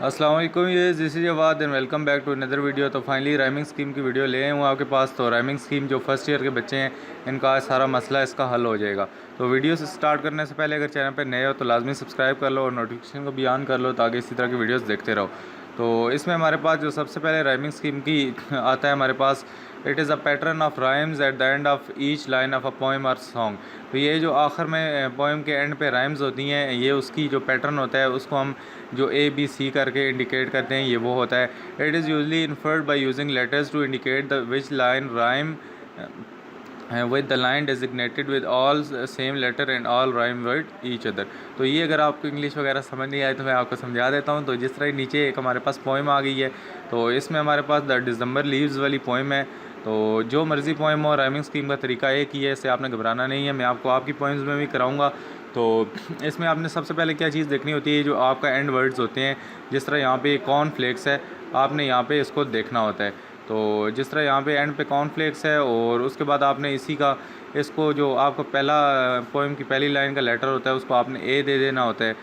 अस्सलाम वालेकुम, ये this is Jawad and welcome back to another video. तो फाइनली राइमिंग स्कीम की वीडियो ले आया हूँ आपके पास। तो राइमिंग स्कीम जो फर्स्ट ईयर के बच्चे हैं इनका आज सारा मसला इसका हल हो जाएगा। तो वीडियो से स्टार्ट करने से पहले अगर चैनल पर नए हो तो लाजमी सब्सक्राइब कर लो और नोटिफिकेशन को भी ऑन कर लो ताकि इसी तरह की वीडियोज़ देखते रहो। तो इसमें हमारे पास जो सबसे पहले राइमिंग स्कीम की आता है हमारे पास, it is a pattern of rhymes at the end of each line of a poem और सॉन्ग। तो ये जो आखिर में पोएम के एंड पे राइम्स होती हैं, ये उसकी जो पैटर्न होता है उसको हम जो ए बी सी करके इंडिकेट करते हैं, ये वो होता है। It is usually inferred by using letters to indicate the which line rhyme with the line designated with all same letter and all rhyme with each other. तो ये अगर आपको इंग्लिश वगैरह समझ नहीं आए तो मैं आपको समझा देता हूँ। तो जिस तरह नीचे एक हमारे पास पोएम आ गई है, तो इसमें हमारे पास द दिसंबर लीव्स वाली पोएम है। तो जो मर्ज़ी पोएम हो, राइमिंग स्कीम का तरीका एक ही है, इससे आपने घबराना नहीं है। मैं आपको आपकी पोएम्स में भी कराऊंगा। तो इसमें आपने सबसे पहले क्या चीज़ देखनी होती है, जो आपका एंड वर्ड्स होते हैं। जिस तरह यहाँ पे कॉर्नफ्लेक्स है, आपने यहाँ पे इसको देखना होता है। तो जिस तरह यहाँ पे एंड पे कॉर्नफ्लेक्स है और उसके बाद आपने इसी का इसको जो आपका पहला पोएम की पहली लाइन का लेटर होता है उसको आपने ए दे देना होता है।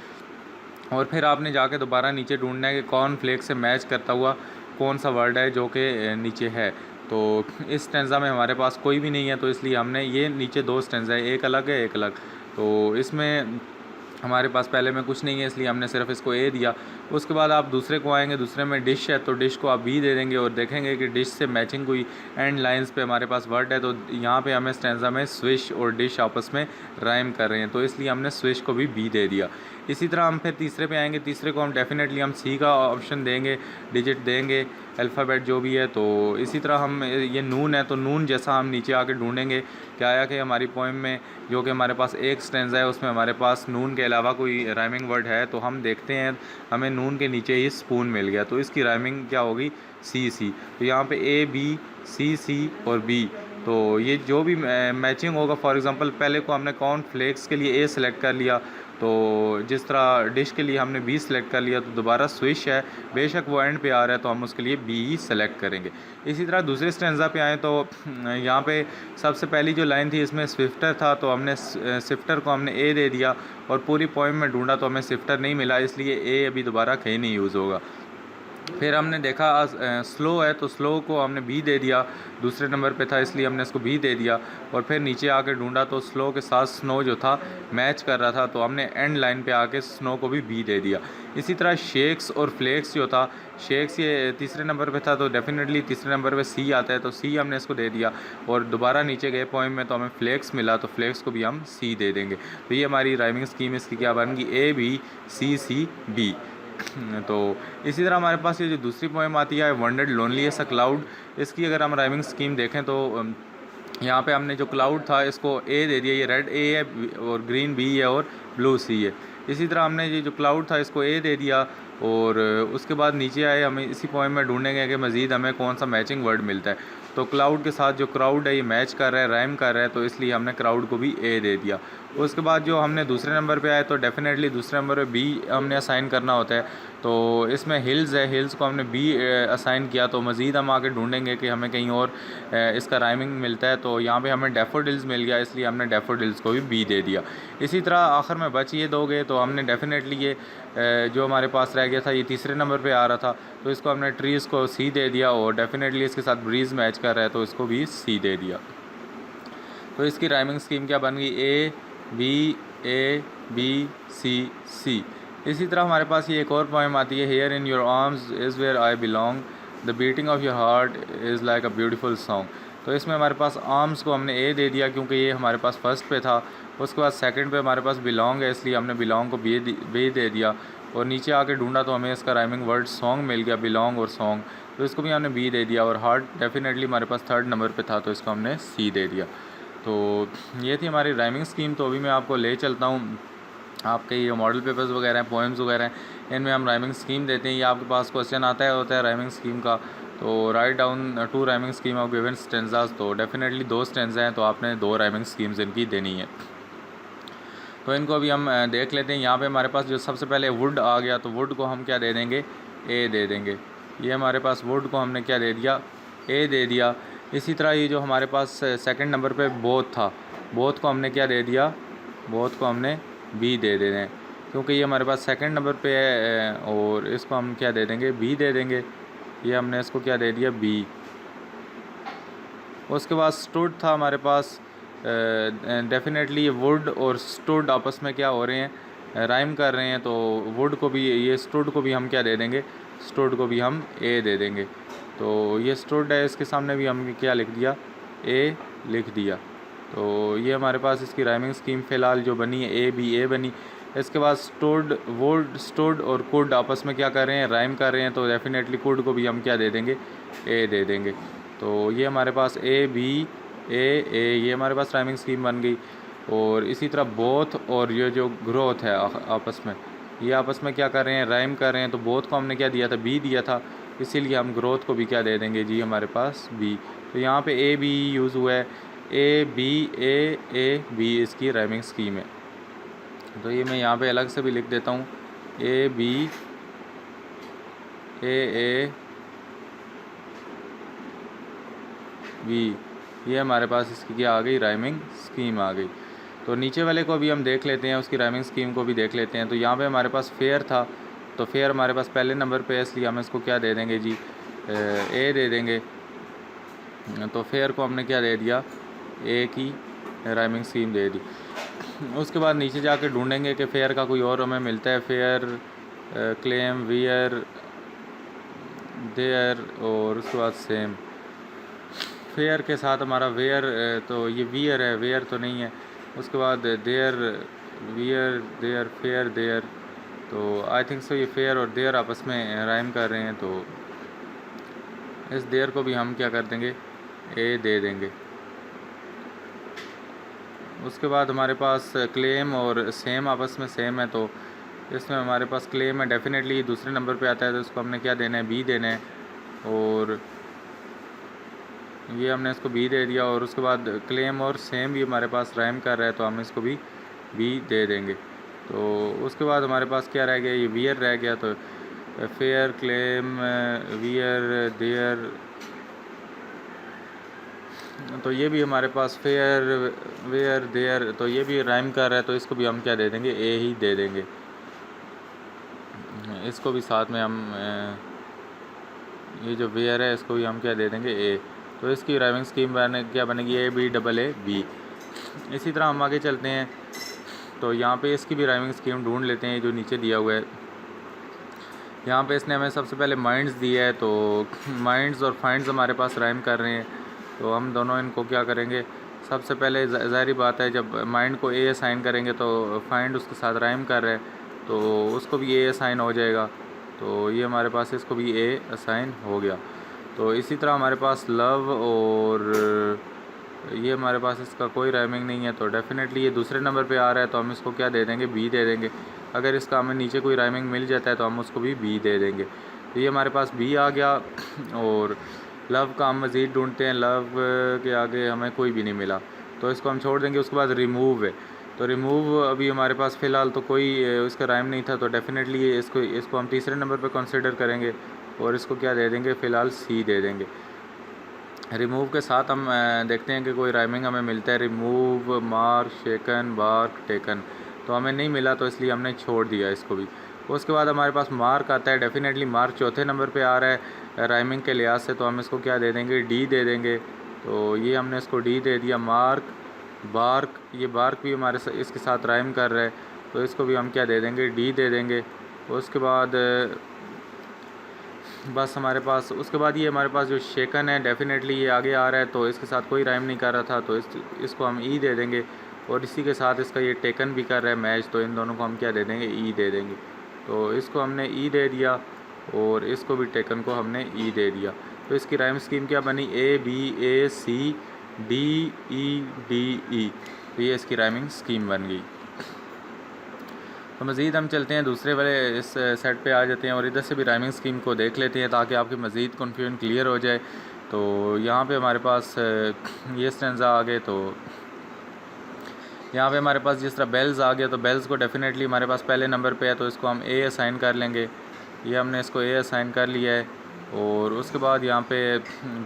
और फिर आपने जाके दोबारा नीचे ढूंढना है कि कॉर्नफ्लेक्स से मैच करता हुआ कौन सा वर्ड है जो कि नीचे है। तो इस स्टेंजा में हमारे पास कोई भी नहीं है, तो इसलिए हमने ये नीचे दो स्टेंजा है, एक अलग है एक अलग। तो इसमें हमारे पास पहले में कुछ नहीं है, इसलिए हमने सिर्फ इसको ए दिया। उसके बाद आप दूसरे को आएंगे, दूसरे में डिश है तो डिश को आप बी दे देंगे और देखेंगे कि डिश से मैचिंग कोई एंड लाइंस पे हमारे पास वर्ड है। तो यहाँ पे हमें स्टेंजा में स्विश और डिश आपस में राइम कर रहे हैं, तो इसलिए हमने स्विश को भी बी दे दिया। इसी तरह हम फिर तीसरे पे आएंगे, तीसरे को हम डेफिनेटली हम सी का ऑप्शन देंगे, डिजिट देंगे, अल्फ़ाबेट जो भी है। तो इसी तरह हम ये नून है तो नून जैसा हम नीचे आके ढूंढेंगे। क्या आया कि हमारी पोएम में जो कि हमारे पास एक स्टेंजा है उसमें हमारे पास नून के अलावा कोई राइमिंग वर्ड है, तो हम देखते हैं हमें नून के नीचे ही स्पून मिल गया, तो इसकी राइमिंग क्या होगी, सी सी। तो यहाँ पे ए बी सी सी और बी, तो ये जो भी मैचिंग होगा, फॉर एग्जांपल पहले को हमने कॉर्नफ्लेक्स के लिए ए सिलेक्ट कर लिया, तो जिस तरह डिश के लिए हमने बी सिलेक्ट कर लिया, तो दोबारा स्विश है, बेशक वो एंड पे आ रहा है तो हम उसके लिए बी ही सेलेक्ट करेंगे। इसी तरह दूसरे स्टेंजा पे आए तो यहाँ पे सबसे पहली जो लाइन थी इसमें स्विफ्टर था, तो हमने स्विफ्टर को हमने ए दे दिया और पूरी पोएम में ढूंढा तो हमें स्विफ्टर नहीं मिला, इसलिए ए अभी दोबारा कहीं नहीं यूज़ होगा। फिर हमने देखा स्लो है तो स्लो को हमने बी दे दिया, दूसरे नंबर पे था इसलिए हमने इसको बी दे दिया। और फिर नीचे आके ढूंढा तो स्लो के साथ स्नो जो था मैच कर रहा था, तो हमने एंड लाइन पे आके स्नो को भी बी दे दिया। इसी तरह शेक्स और फ्लेक्स जो था, शेक्स ये तीसरे नंबर पे था तो डेफिनेटली तीसरे नंबर पे सी आता है, तो सी हमने इसको दे दिया। और दोबारा नीचे गए पोएम में तो हमें फ्लेक्स मिला, तो फ्लेक्स को भी हम सी दे देंगे। तो ये हमारी राइमिंग स्कीम इसकी क्या बन गई, ए बी सी बी। तो इसी तरह हमारे पास ये जो दूसरी पोएम आती है, wandered lonely as a cloud, इसकी अगर हम राइमिंग स्कीम देखें तो यहाँ पे हमने जो क्लाउड था इसको ए दे दिया, ये रेड ए है और ग्रीन बी है और ब्लू सी है। इसी तरह हमने ये जो क्लाउड था इसको ए दे दिया और उसके बाद नीचे आए, हमें इसी पोएम में ढूंढेंगे कि मज़ीद हमें कौन सा मैचिंग वर्ड मिलता है। तो क्लाउड के साथ जो क्राउड है ये मैच कर रहा है, राइम कर रहा है, तो इसलिए हमने क्राउड को भी ए दे दिया। उसके बाद जो हमने दूसरे नंबर पे आए तो डेफिनेटली दूसरे नंबर पे बी हमने असाइन करना होता है। तो इसमें हिल्स है, हिल्स को हमने बी असाइन किया, तो मज़ीद हम आके ढूंढेंगे कि हमें कहीं और इसका राइमिंग मिलता है। तो यहाँ पे हमें डैफोडिल्स मिल गया, इसलिए हमने डैफोडिल्स को भी बी दे दिया। इसी तरह आखिर में बच ये दोगे, तो हमने डेफिनेटली ये जो हमारे पास रह गया था ये तीसरे नंबर पे आ रहा था, तो इसको हमने ट्रीज़ को सी दे दिया और डेफिनेटली इसके साथ ब्रीज़ मैच कर रहा है तो इसको भी सी दे दिया। तो इसकी राइमिंग स्कीम क्या बन गई, ए बी सी। इसी तरह हमारे पास ये एक और पोएम आती है, here in your arms is where I belong, the beating of your heart is like a beautiful song. तो इसमें हमारे पास आर्म्स को हमने ए दे दिया क्योंकि ये हमारे पास फर्स्ट पे था। उसके बाद सेकंड पे हमारे पास बिलोंग है, इसलिए हमने बिलोंग को बी दे दिया। और नीचे आके ढूंढा तो हमें इसका राइमिंग वर्ड सॉन्ग मिल गया, बिलोंग और सॉन्ग, तो इसको भी हमने बी दे दिया। और हार्ट डेफिनेटली हमारे पास थर्ड नंबर पे था तो इसको हमने सी दे दिया। तो ये थी हमारी राइमिंग स्कीम। तो अभी मैं आपको ले चलता हूँ, आपके ये मॉडल पेपर्स वगैरह हैं, पोएम्स वगैरह हैं, इनमें हम राइमिंग स्कीम देते हैं। ये आपके पास क्वेश्चन होता है राइमिंग स्कीम का, तो write down 2 rhyming scheme of given stanzas. तो डेफिनेटली 2 स्टेंजा हैं तो आपने 2 राइमिंग स्कीम्स इनकी देनी है। तो इनको अभी हम देख लेते हैं। यहाँ पे हमारे पास जो सबसे पहले वुड आ गया, तो वुड को हम क्या दे देंगे, ए दे देंगे। ये हमारे पास वुड को हमने क्या दे दिया, ए दे दिया। इसी तरह ये जो हमारे पास सेकंड नंबर पे बोथ था, बोथ को हमने क्या दे दिया, बोथ को हमने बी दे दें। क्योंकि ये हमारे पास सेकंड नंबर पे है और इसको हम क्या दे देंगे, बी दे देंगे। ये हमने इसको क्या दे दिया, बी। उसके बाद स्टूड था हमारे पास। डेफिनेटली ये वुड और स्टूड आपस में क्या हो रहे हैं, राइम कर रहे हैं, तो वुड को भी, ये स्टूड को भी हम क्या दे देंगे, स्टूड को भी हम ए दे देंगे। तो ये स्टूड है, इसके सामने भी हम क्या लिख दिया, ए लिख दिया। तो ये हमारे पास इसकी राइमिंग स्कीम फ़िलहाल जो बनी है, ए बनी। इसके बाद स्टूड, वुड, स्टूड और कुड आपस में क्या कर रहे हैं, राइम कर रहे हैं, तो डेफिनेटली कुड को भी हम क्या दे देंगे, ए दे देंगे। तो ये हमारे पास ए बी ए, ये हमारे पास राइमिंग स्कीम बन गई। और इसी तरह बोथ और ये जो ग्रोथ है आपस में, ये आपस में क्या कर रहे हैं, राइम कर रहे हैं, तो बोथ को हमने क्या दिया था, बी दिया था, इसीलिए हम ग्रोथ को भी क्या दे देंगे जी, हमारे पास बी। तो यहाँ पे ए बी यूज़ हुआ है, ए बी इसकी राइमिंग स्कीम है। तो ये मैं यहाँ पे अलग से भी लिख देता हूँ, ए बी ए बी, ये हमारे पास इसकी क्या आ गई, राइमिंग स्कीम आ गई। तो नीचे वाले को भी हम देख लेते हैं, उसकी राइमिंग स्कीम को भी देख लेते हैं। तो यहाँ पे हमारे पास फेयर था, तो फेयर हमारे पास पहले नंबर पे है, इसलिए हम इसको क्या दे देंगे जी, ए दे देंगे। तो फेयर को हमने क्या दे दिया, ए की राइमिंग स्कीम दे दी। उसके बाद नीचे जाके ढूंढेंगे कि फेयर का कोई और हमें मिलता है, फेयर, क्लेम, वियर, देयर, और उसके बाद सेम। फेयर के साथ हमारा वेयर, तो ये वियर है, वेयर तो नहीं है। उसके बाद there, wear, there, fair, there. तो आई थिंक सो ये फेयर और देयर आपस में राइम कर रहे हैं, तो इस देयर को भी हम क्या कर देंगे, ए दे देंगे। उसके बाद हमारे पास क्लेम और सेम आपस में सेम है, तो इसमें हमारे पास क्लेम है, डेफिनेटली दूसरे नंबर पे आता है, तो इसको हमने क्या देना है, बी देना है। और ये हमने इसको बी दे दिया। और उसके बाद क्लेम और सेम भी हमारे पास राइम कर रहा है, तो हम इसको भी बी दे देंगे। तो उसके बाद हमारे पास क्या रह गया, ये वियर रह गया। तो फेयर, क्लेम, वियर, देयर, तो ये भी हमारे पास फेयर, वेयर, देयर, तो ये भी राइम कर रहा है, तो इसको भी हम क्या दे देंगे, ए ही दे देंगे। इसको भी साथ में हम ये जो वेयर है इसको भी हम क्या दे देंगे, ए। तो इसकी राइमिंग स्कीम क्या बनेगी, A B double A B. इसी तरह हम आगे चलते हैं, तो यहाँ पे इसकी भी राइमिंग स्कीम ढूंढ लेते हैं, जो नीचे दिया हुआ है। यहाँ पे इसने हमें सबसे पहले माइंड्स दिया है, तो माइंड्स और फाइंड्स हमारे पास राइम कर रहे हैं, तो हम दोनों इनको क्या करेंगे, सबसे पहले ज़ाहिर बात है, जब माइंड को ए असाइन करेंगे तो फाइंड उसके साथ राइम कर रहे हैं, तो उसको भी ए असाइन हो जाएगा। तो ये हमारे पास इसको भी ए असाइन हो गया। तो इसी तरह हमारे पास लव और ये हमारे पास इसका कोई राइमिंग नहीं है, तो डेफिनेटली ये दूसरे नंबर पे आ रहा है, तो हम इसको क्या दे देंगे, बी दे देंगे। अगर इसका हमें नीचे कोई राइमिंग मिल जाता है तो हम उसको भी बी दे देंगे। तो ये हमारे पास बी आ गया। और लव का हम मज़ीद ढूंढते हैं, लव के आगे हमें कोई भी नहीं मिला, तो इसको हम छोड़ देंगे। उसके बाद रिमूव है, तो रिमूव अभी हमारे पास फ़िलहाल तो कोई उसका राइम नहीं था, तो डेफिनेटली इसको हम तीसरे नंबर पर कंसिडर करेंगे और इसको क्या दे देंगे, फ़िलहाल सी दे देंगे। रिमूव के साथ हम देखते हैं कि कोई राइमिंग हमें मिलता है, रिमूव, मार्क, शेकन, बार्क, टेकन, तो हमें नहीं मिला, तो इसलिए हमने छोड़ दिया इसको भी। उसके बाद हमारे पास मार्क आता है, डेफिनेटली मार्क चौथे नंबर पे आ रहा है राइमिंग के लिहाज से, तो हम इसको क्या दे देंगे, डी दे देंगे। तो ये हमने इसको डी दे दिया। मार्क, बार्क, ये बार्क भी हमारे इसके साथ राइम कर रहा है, तो इसको भी हम क्या दे देंगे, डी दे देंगे। उसके बाद बस हमारे पास, उसके बाद ये हमारे पास जो शेकन है, डेफिनेटली ये आगे आ रहा है, तो इसके साथ कोई राइम नहीं कर रहा था, तो इसको हम ई दे देंगे। और इसी के साथ इसका ये टेकन भी कर रहा है मैच, तो इन दोनों को हम क्या दे देंगे, ई दे देंगे। तो इसको हमने ई दे दिया और इसको भी टेकन को हमने ई दे दिया। तो इसकी राइम स्कीम क्या बनी, A B A C D E D E, तो ये इसकी राइमिंग स्कीम बन गई। तो मज़ीद हम चलते हैं दूसरे वाले इस सेट पे आ जाते हैं और इधर से भी राइमिंग स्कीम को देख लेते हैं, ताकि आपकी मज़ीद कन्फ्यूजन क्लियर हो जाए। तो यहाँ पे हमारे पास ये स्टैंज़ा आ गए, तो यहाँ पे हमारे पास जिस तरह बेल्स आ गया, तो बेल्स को डेफिनेटली हमारे पास पहले नंबर पे है, तो इसको हम ए असाइन कर लेंगे। ये हमने इसको ए असाइन कर लिया है। और उसके बाद यहाँ पे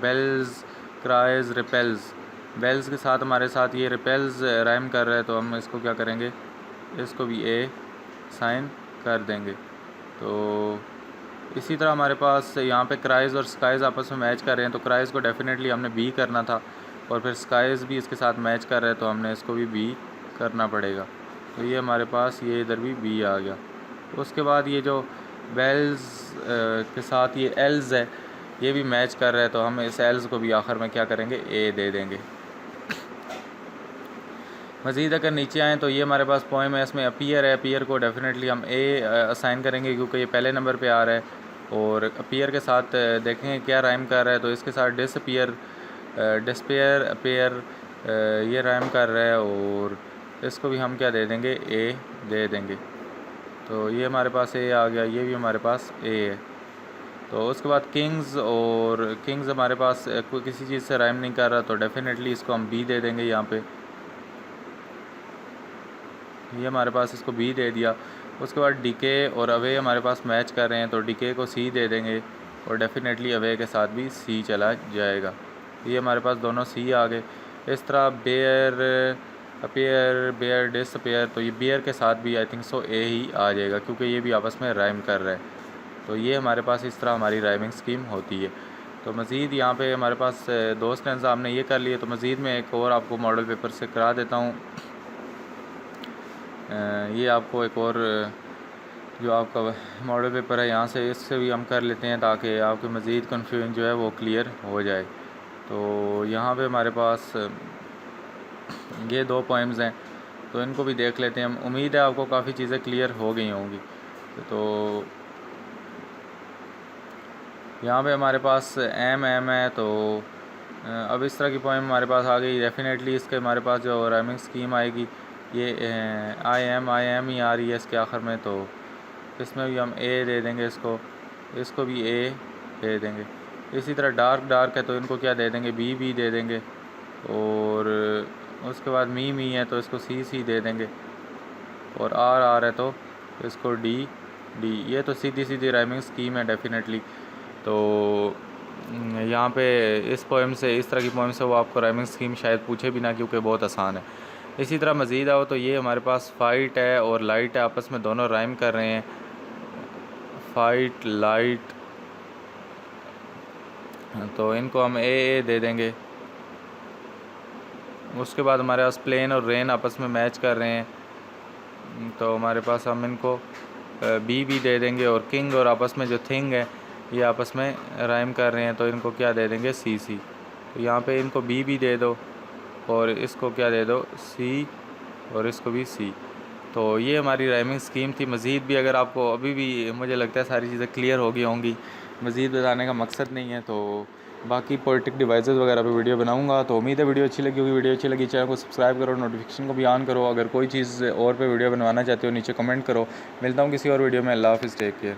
बेल्स, क्राइज, रिपेल्स, बेल्स के साथ हमारे साथ ये रिपेल्स राइम कर रहा है, तो हम इसको क्या करेंगे, इसको भी ए साइन कर देंगे। तो इसी तरह हमारे पास यहाँ पे क्राइज़ और स्काइज़ आपस में मैच कर रहे हैं, तो क्राइज़ को डेफिनेटली हमने बी करना था, और फिर स्काइज़ भी इसके साथ मैच कर रहे हैं तो हमने इसको भी बी करना पड़ेगा। तो ये हमारे पास ये इधर भी बी आ गया। उसके बाद ये जो बेल्स के साथ ये एल्स है, ये भी मैच कर रहा है, तो हम इस एल्स को भी आखिर में क्या करेंगे, ए दे देंगे। मज़ीद अगर नीचे आएँ तो ये हमारे पास पोएम है, इसमें अपीयर है, अपीयर को डेफिनेटली हम ए असाइन करेंगे क्योंकि ये पहले नंबर पे आ रहा है। और अपीयर के साथ देखेंगे क्या राइम कर रहा है, तो इसके साथ डिसअपीयर, डिस्पेयर, अपीयर ये राइम कर रहा है, और इसको भी हम क्या दे देंगे, ए दे देंगे। तो ये हमारे पास ए आ गया, ये भी हमारे पास ए है। तो उसके बाद किंग्स, और किंग्स हमारे पास कोई किसी चीज़ से राइम नहीं कर रहा, तो डेफिनेटली इसको हम बी दे देंगे। यहाँ पे ये हमारे पास इसको बी दे दिया। उसके बाद डीके और अवे हमारे पास मैच कर रहे हैं, तो डीके को सी दे देंगे, और डेफिनेटली अवे के साथ भी सी चला जाएगा। ये हमारे पास दोनों सी आ गए। इस तरह बेयर, अपीयर, बेयर, डिसअपीयर, तो ये बेयर के साथ भी आई थिंक सो ए ही आ जाएगा क्योंकि ये भी आपस में राइम कर रहा है। तो ये हमारे पास इस तरह हमारी राइमिंग स्कीम होती है। तो मज़ीद यहाँ पे हमारे पास दो स्टैंज़ा हमने ये कर लिए, तो मज़ीद में एक और आपको मॉडल पेपर से करा देता हूँ। ये आपको एक और जो आपका मॉडल पेपर है यहाँ से, इससे भी हम कर लेते हैं ताकि आपकी मज़ीद कन्फ्यूजन जो है वो क्लियर हो जाए। तो यहाँ पे हमारे पास ये दो पोएम्स हैं, तो इनको भी देख लेते हैं हम। उम्मीद है आपको काफ़ी चीज़ें क्लियर हो गई होंगी। तो यहाँ पे हमारे पास एम है, तो अब इस तरह की पोएम हमारे पास आ गई। डेफिनेटली इसके हमारे पास जो राइमिंग स्कीम आएगी, ये आई एम ही आ रही है इसके आखिर में, तो इसमें भी हम ए दे देंगे, इसको भी ए दे देंगे। इसी तरह डार्क है, तो इनको क्या दे देंगे, बी दे देंगे। और उसके बाद मी है, तो इसको सी दे देंगे। और आर है, तो इसको डी। ये तो सीधी राइमिंग स्कीम है डेफिनेटली। तो यहाँ पे इस पोएम से, इस तरह की पोएम से वो आपको राइमिंग स्कीम शायद पूछे भी ना क्योंकि बहुत आसान है। इसी तरह मज़ीद आओ तो ये हमारे पास फाइट है और लाइट है, आपस में दोनों राइम कर रहे हैं, फाइट, लाइट, तो इनको हम ए दे देंगे। उसके बाद हमारे पास प्लेन और रेन आपस में मैच कर रहे हैं, तो हमारे पास हम इनको बी दे देंगे। और किंग और आपस में जो थिंग है ये आपस में राइम कर रहे हैं, तो इनको क्या दे देंगे, सी। तो यहाँ पे इनको बी दे दो, और इसको क्या दे दो, सी, और इसको भी सी। तो ये हमारी राइमिंग स्कीम थी। मज़ीद भी अगर आपको अभी भी मुझे लगता है सारी चीज़ें क्लियर हो गई होंगी, मज़ीद बताने का मकसद नहीं है। तो बाकी पोएटिक डिवाइसेस वगैरह पे वीडियो बनाऊंगा। तो उम्मीद है वीडियो अच्छी लगी होगी। वीडियो अच्छी लगी चैनल को सब्सक्राइब करो, नोटिफिकेशन को भी ऑन करो। अगर कोई चीज़ और पे वीडियो बनवाना चाहते हो नीचे कमेंट करो। मिलता हूँ किसी और वीडियो में। अल्लाह हाफ़िज़, टेक केयर।